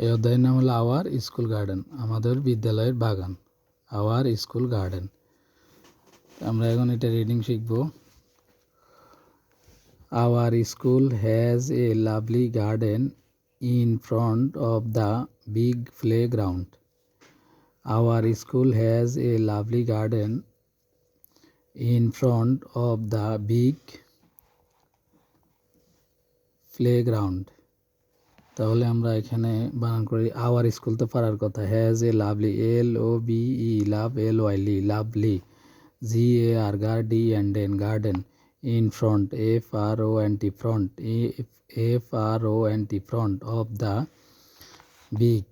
এই অধ্যায়ের নাম হলো আওয়ার স্কুল গার্ডেন, আমাদের বিদ্যালয়ের বাগান। Our school garden. আমরা এখন এটা রিডিং শিখব। Our school has a lovely garden in front of the big playground. Our school has a lovely garden in front of the big playground. তাহলে আমরা এখানে বানান করি। আওয়ার স্কুল তো পারার কথা। Has a lovely, LOVE, love, LYLY, lovely, GAR, guardian, garden, in front, FRONT, front, FRONT, front, of the big,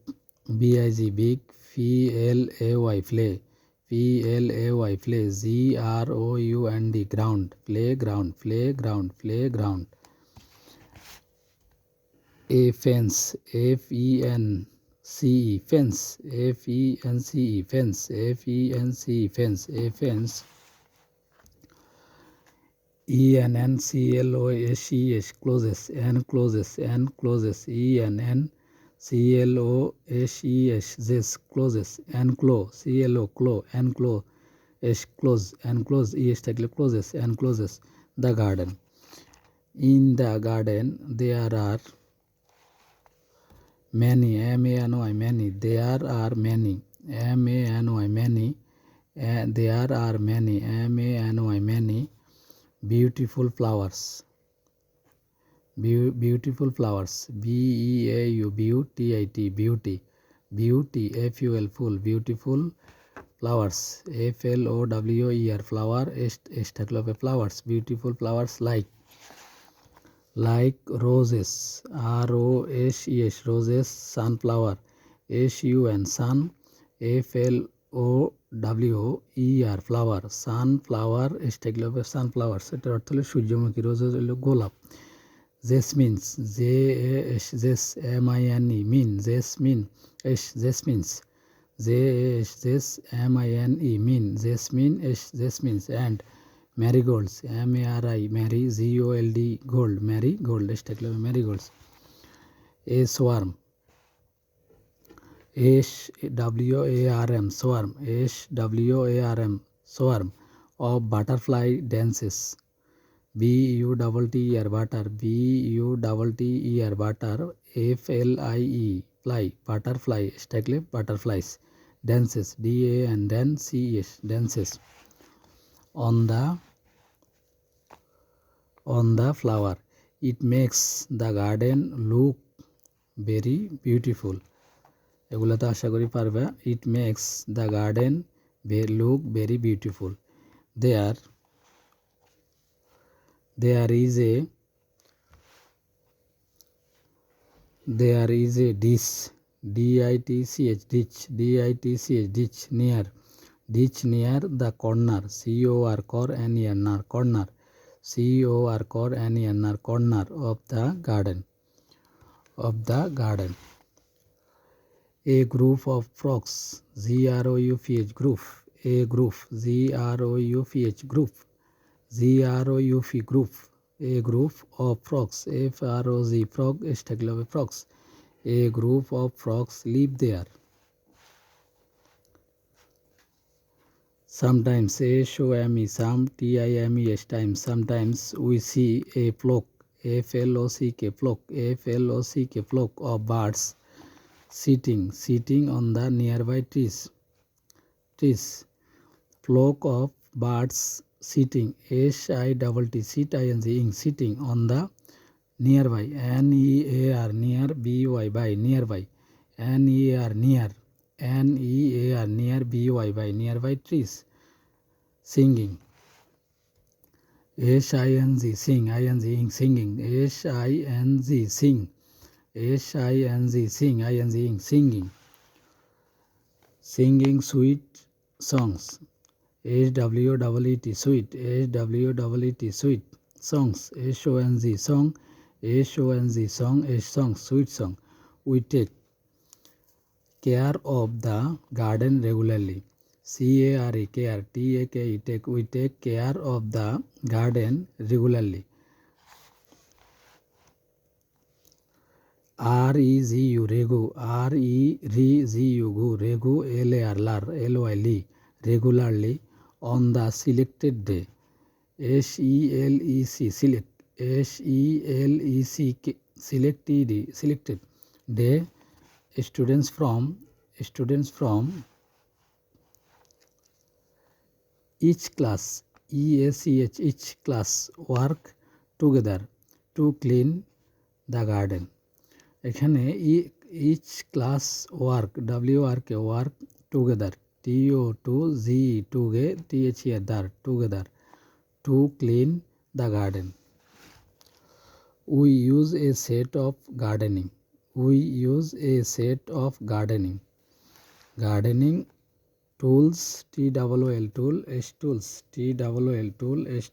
BIG, big, PLAY, play, PLAY, play, GROUND, ground, playground, playground, playground. A fence, FENCE, fence, FENCE, fence, FENCE, fence, a fence. ENNCLOSES, closes, encloses, encloses, ENNCLOSES, this, closes, enclose, CLO, enclose, close, enclose, closes, encloses, the garden. In the garden there are many, MANY, many, there are many, MANY, many, there are many, MANY, many, beautiful flowers, beautiful flowers, BEAU, BEAUTY, beauty, beauty, FUL, full, beautiful flowers, FLOWER, flower, flowers, beautiful flowers, like roses, ROSES, roses, sunflower, SUN, sun, FLOWER, flower, sunflower, sunflowers, এটার অর্থ হলো সূর্যমুখী, roses হলো গোলাপ। Jasmines, JAS, MINE, মিন, jasmine, jasmines, JAS, MINE, মিন, jasmine, jasmines, and marigolds, MARI, mary, GOLD, gold, marigold, marigolds. A swarm, SWARM, swarm, SWARM, swarm of butterfly dances, BUTTER, butter, BUTTER, butter, FLIE, fly, butterfly, butterflies, dances, DANCES, dances, on the flower, it makes the garden look very beautiful. এগুলো তো আশা করি পারবে। It makes the garden look very beautiful. There is a ditch, DITCH, ditch, near the corner, COR, corner, corner of the garden. A group of frogs, GROUPH, group, a group, GROUPH, group, group, a group of frogs, FROG, frog, frogs, a group of frogs live there. Sometimes, SOME, some, TIMES, times, sometimes we see a flock, FLOCK, flock of birds sitting on the nearby trees, flock of birds sitting, SITT, sitting on the nearby, NEAR, near, BY, by, nearby, NEAR, near, BY, by, nearby trees, singing, SING, sing, singing, SING, singing, singing sweet songs, SWEET, sweet, SWEET, sweet songs, SONG, song, song, sweet song. We take care of the garden regularly, CARE, care, TAKE, take, we take care of the garden regularly. REGU, regu, REGU, regu, LAR, lar, LY, li, regularly, on the selected day, SELEC, select, SELEC, selected day, students from each class, EACH, each class, work together to clean the garden. এখানে each class work, WRK, work together, THER, together, to clean the garden. We use a set of gardening. Gardening tools, TOOL,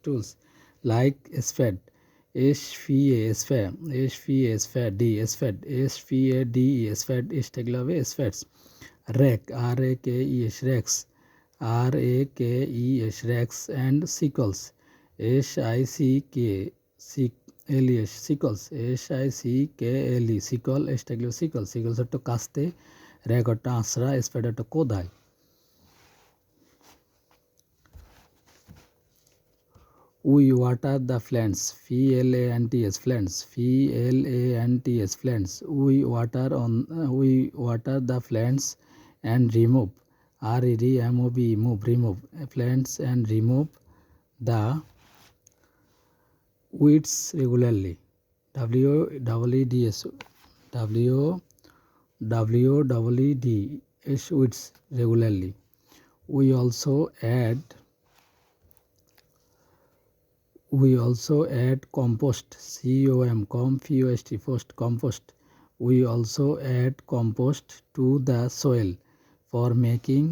tools, like spade, spade, এগুলো হবে spades. Rake, rakes, racks, and sickles, sickles, sickle, sickles হচ্ছে কাস্তে, rack হচ্ছে আঁচড়া, স্পেড হচ্ছে কোদাল। We water the plants, plants, plants. We water the plants and remove, remove plants and remove the weeds regularly, WEEDS, weeds regularly. We also add compost, compost. We also add compost to the soil for making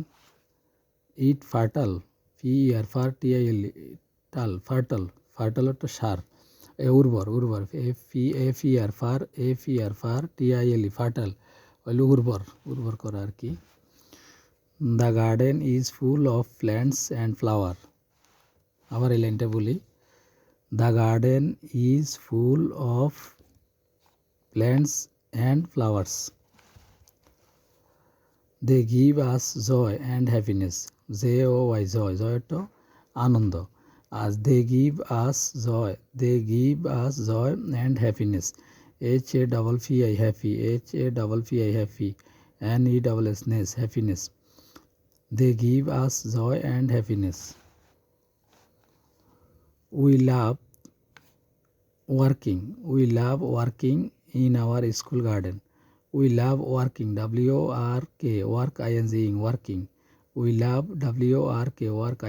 it fertile, fertile হচ্ছে সার, উর্বর, fertile হলো উর্বর করা আর কি। The garden is full of plants and flower. আবার এই লাইনটা বলি, The garden is full of plants and flowers. They give us joy and happiness. JOY, joy to Ananda. As they give us joy and happiness. HAPPI, happy, happy, NESS, happiness. They give us joy and happiness. We love working in our school garden. We love working, WRK, work, working. We love WRK, work,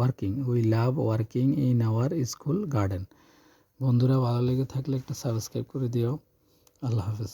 working. We love working in our school garden. বন্ধুরা, ভালো লেগে থাকলে একটা subscribe করে দিও। আল্লাহ হাফেজ।